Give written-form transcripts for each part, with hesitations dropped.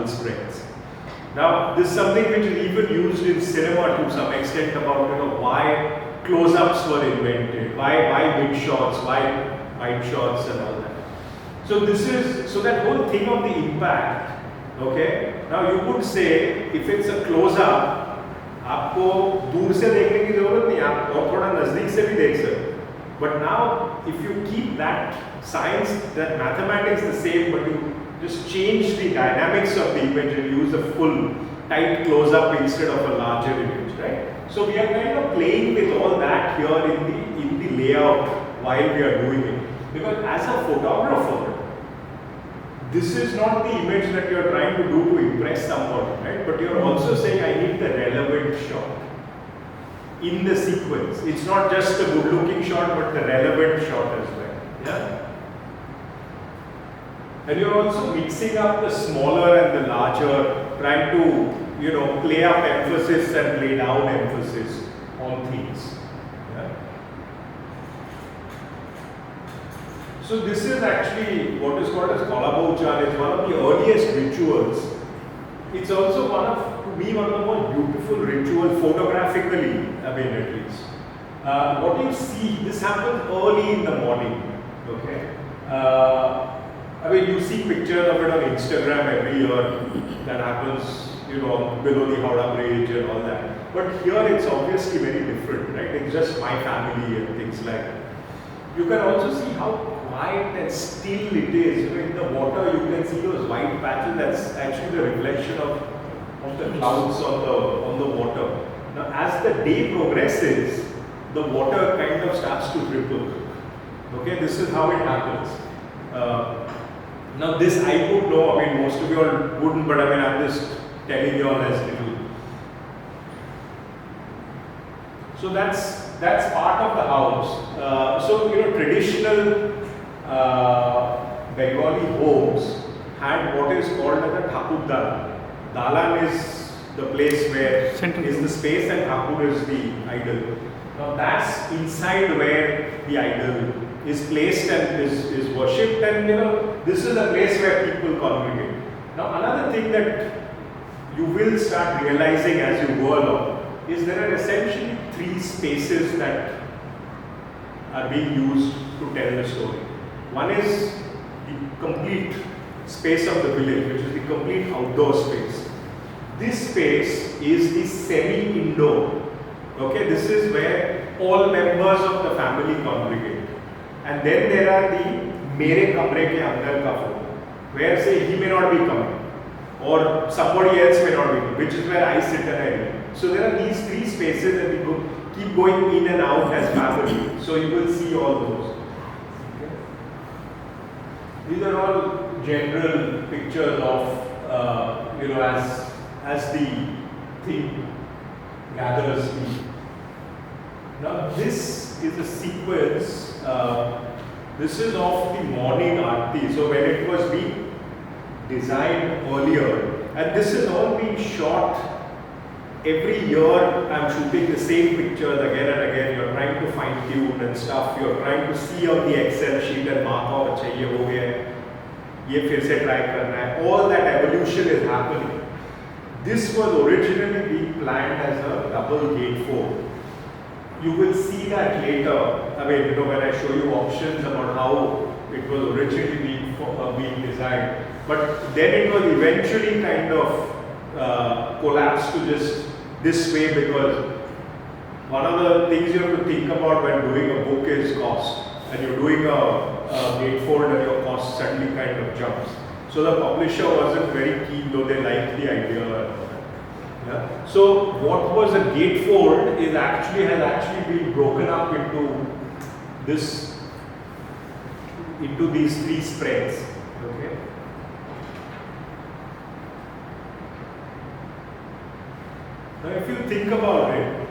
spreads. Now, this is something which is even used in cinema to some extent about why close-ups were invented, why mid shots, why wide shots and all that. So that whole thing of the impact, okay? Now you could say if it's a close-up, आपको दूर से देखने की जरूरत नहीं, आप और थोड़ा नजदीक से भी देख सकते. But now, if you keep that science, that mathematics the same, but you just change the dynamics of the image and use a full tight close-up instead of a larger image, right? So we are kind of playing with all that here in the layout while we are doing it. Because as a photographer, this is not the image that you are trying to do to impress somebody, right? But you are also saying, I need the relevant shot in the sequence. It's not just a good-looking shot, but the relevant shot as well. Yeah. And you're also mixing up the smaller and the larger, trying to play up emphasis and play down emphasis on things. Yeah. So this is actually what is called as Kolabochan. It's one of the earliest rituals. It's also to me one of the most beautiful rituals photographically, I mean at least. What you see, this happens early in the morning. Okay. I mean, you see pictures of it on Instagram every year. That happens, below the Howrah Bridge and all that. But here it's obviously very different, right? It's just my family and things like that. You can also see how quiet and still it is. In the water, you can see those white patches. That's actually the reflection of the clouds on the water. Now, as the day progresses, the water kind of starts to ripple. Okay, this is how it happens. Now, this I would know. I mean, most of you all wouldn't, but I mean, I'm just telling you all as little. So that's part of the house. So traditional Bengali homes had what is called as a Thakur Dalan. Dalan is the place where is the space and Thakur is the idol. Now that's inside where the idol is placed and is worshipped, and this is a place where people congregate. Now another thing that you will start realizing as you go along is there are essentially three spaces that are being used to tell the story. One is the complete space of the village, which is the complete outdoor space. This space is the semi-indoor. Okay, this is where all members of the family congregate. And then there are the mere kamre ke andar ka photo, where say he may not be coming or somebody else may not be, which is where I sit and I read. So there are these three spaces that we keep going in and out as family. So you will see all those. Okay. These are all general pictures of as the thing gathers speed. Now this is a sequence. This is of the morning aarti. So when it was being designed earlier, and this is all being shot every year. I'm shooting the same pictures again and again. You're trying to fine tune and stuff. You're trying to see on the Excel sheet and mark out, अच्छा ये हो गया, ये फिर से try करना है. All that evolution is happening. This was originally being planned as a double gatefold. You will see that later. I mean, when I show you options about how it was originally being designed. But then it was eventually kind of collapsed to just this way, because one of the things you have to think about when doing a book is cost. And you're doing a gatefold and your cost suddenly kind of jumps. So the publisher wasn't very keen, though they liked the idea. Yeah. So what was a gatefold has actually been broken up into these three spreads. Okay. Now if you think about it,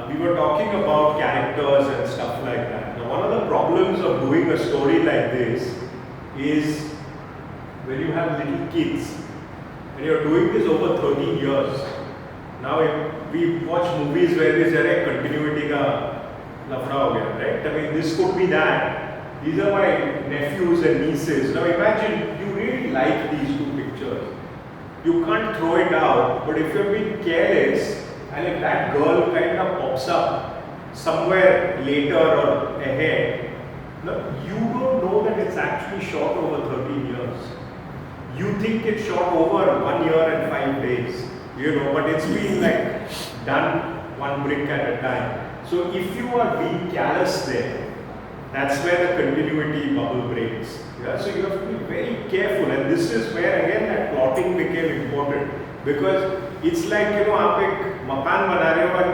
we were talking about characters and stuff like that. Now one of the problems of doing a story like this is when you have little kids and you're doing this over 13 years. Now if we watch movies where this continuity ka lafra ho gaya, right? I mean, this could be that. These are my nephews and nieces. Now imagine you really like these two pictures. you can't throw it out. But if you're being careless, and if that girl kind of pops up somewhere later or ahead, you don't know that it's actually shot over 13 years. You think it's shot over 1 year and 5 days, but it's been like done one brick at a time. So if you are being callous there, that's where the continuity bubble breaks. Yeah? So you have to be very careful, and this is where again that plotting became important, because it's like आप एक मकान बना रहे हो और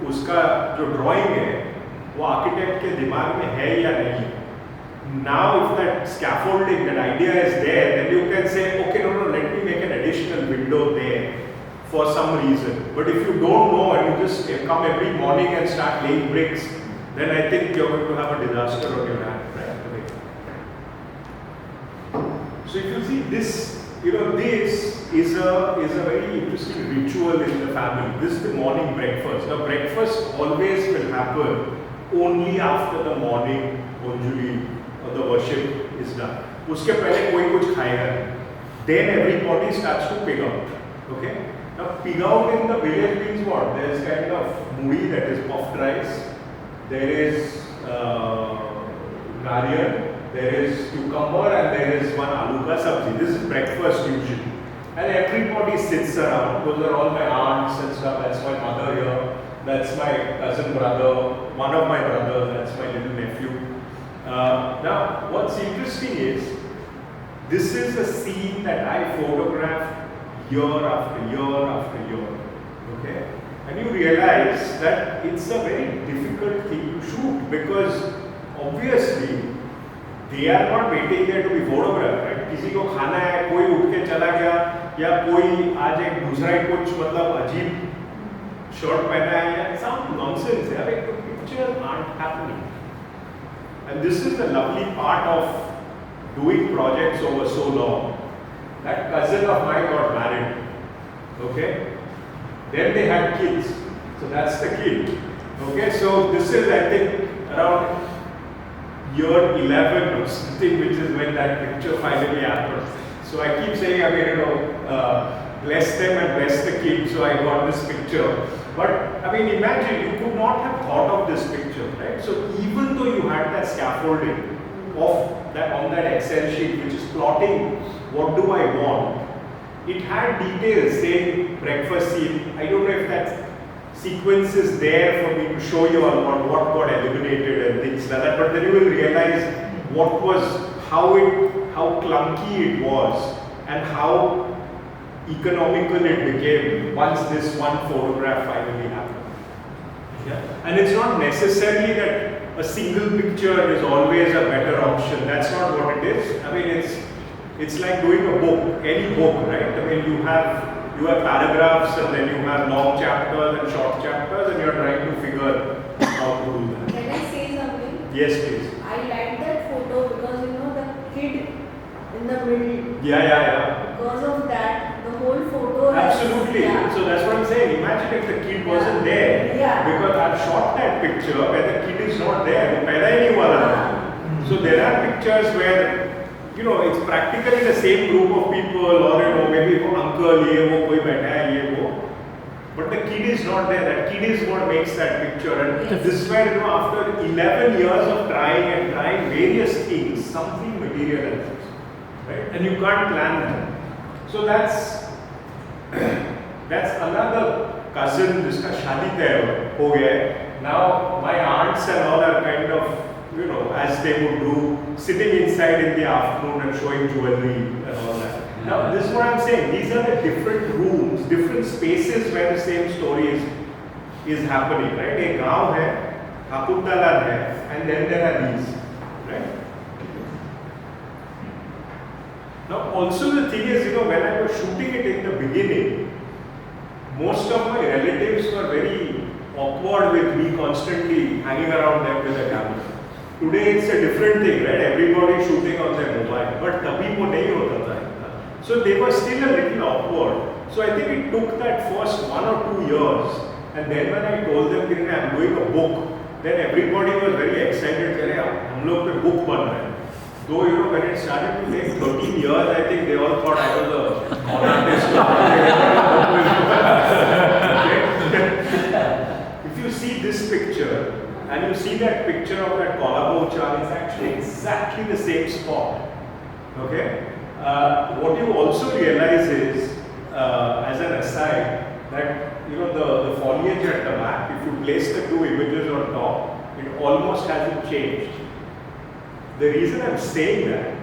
उसका जो drawing है वो architect के दिमाग में है या नहीं. Now if that scaffolding, that idea is there, then you can say, okay, no, let me make an additional window there for some reason. But if you don't know and you just come every morning and start laying bricks, then I think you're going to have a disaster on your hands, right? So if you see this, this is a very interesting ritual in the family. This is the morning breakfast. Now breakfast always will happen only after the morning Anjali or the worship is done. Uske pehle koi kuch khayega. Then everybody starts to pig out. Okay? Now pig out in the village means what? There is kind of muri, that is puffed rice. There is nariyan, there is cucumber, and there is one aloo ka sabji. This is breakfast usually. And everybody sits around. Those are all my aunts and stuff. That's my mother here. That's my cousin brother. One of my brothers. That's my little nephew. Now, what's interesting is, this is a scene that I photographed year after year after year. Okay? And you realize that it's a very difficult thing to shoot, because obviously they are not waiting there to be photographed, right? किसी को खाना है, कोई उठ के चला गया, या कोई आज एक दूसरा ही कुछ अजीब शर्ट पहना है, या some nonsense है. The pictures aren't happening. And this is the lovely part of doing projects over so long. That cousin of mine got married. Okay? Then they had kids. So that's the kid. Okay? So this is, I think, around year 11 or something, which is when that picture finally happened. So I keep saying, bless them and bless the kid, so I got this picture. But imagine, you could not have thought of this picture, right? So even though you had that scaffolding of that on that Excel sheet, which is plotting what do I want, it had details saying breakfast scene. I don't know if that sequence is there for me to show you on what got eliminated and things like that, but then you will realize how clunky it was and how economical it became once this one photograph finally happened. Yeah? And it's not necessarily that a single picture is always a better option. That's not what it is. It's like doing a book, any book, right? You have paragraphs, and then you have long chapters and short chapters, and you're trying to figure how to do that. Can I say something? Yes, please. I like that photo because the kid in the middle. Yeah. Because of that, the whole photo. Absolutely. So that's what I'm saying. Imagine if the kid wasn't there. Yeah. Because I've shot that picture where the kid is not there. So there are pictures where it's practically the same group of people, or maybe uncle, koi baitha hai, but the kid is not there. That kid is what makes that picture. And this is where, after 11 years of trying various things, something materializes, right? And you can't plan that. So that's another cousin, jiska shadi tey ho gaya. Now my aunts and all are kind of, as they would do, sitting inside in the afternoon and showing jewelry and all that. Now, this is what I'm saying. These are the different rooms, different spaces where the same story is happening, right? A gaon hai, Kapurtala hai, and then there are these, right? Now, also the thing is, when I was shooting it in the beginning, most of my relatives were very awkward with me constantly hanging around them with a camera. Today it's a different thing, right? Everybody shooting on their mobile, but tabhi wo nahi hota tha. So they were still a little awkward. So I think it took that first 1 or 2 years, and then when I told them that I'm doing a book, then everybody was very excited. Hum log pe book ban rahe hain. Though when it started to take 13 years, I think they all thought I was a con artist. see that picture of that Colombo Chan, it's actually exactly the same spot. Okay? What you also realize is, as an aside, that the foliage at the back, if you place the two images on top, it almost hasn't changed. The reason I'm saying that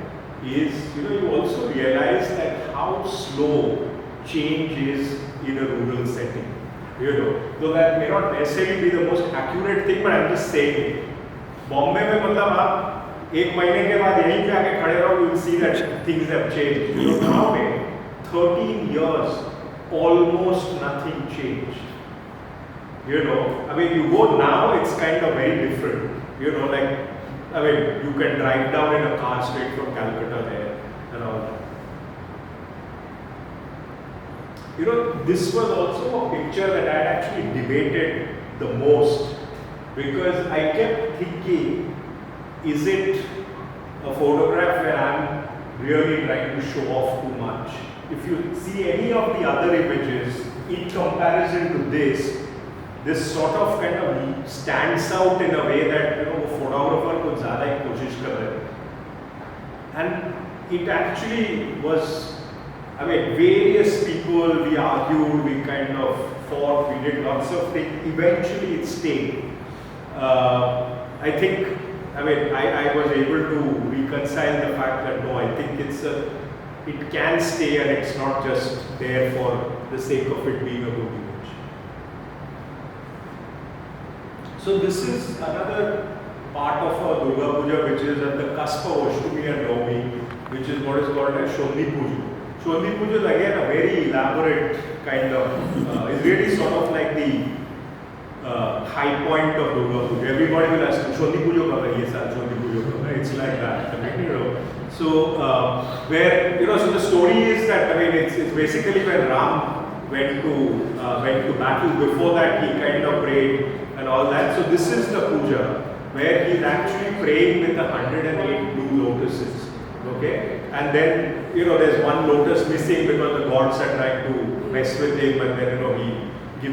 is, you also realize that how slow change is in a rural setting. Though that may not necessarily be the most accurate thing, but I'm just saying it. Bombay में मतलब आप एक महीने के बाद यहीं पे आके खड़े रहो, you will see that things have changed. Now में 13 years, almost nothing changed. I mean, you go now, it's kind of very different. You can drive down in a car straight from Calcutta there and all that. This was also a picture that I had actually debated the most, because I kept thinking, is it a photograph where I'm really trying to show off too much? If you see any of the other images, in comparison to this sort of kind of stands out in a way that photographer could zyada hi koshish kar rahe. And it actually was, various people, we argued, we kind of fought, we did lots of things. Eventually it stayed. I think, I was able to reconcile the fact that no, I think it can stay and it's not just there for the sake of it being a good image. So this is another part of our Durga Puja, which is at the cusp of Ashtami and Navami, which is what is called as Shondi Puja. Shondi Puja is again a very elaborate kind of, it's really sort of like the high point of Durga Puja. Everybody will ask, Shondi Puja kab hai? Yes, Shondi Puja kab hai? It's like that. So, so the story is that, it's basically when Ram went to battle. Before that, he kind of prayed and all that. So this is the puja where he's actually praying with 108 blue lotuses. Okay, and then there's one lotus missing because the gods are trying to mess with him, and then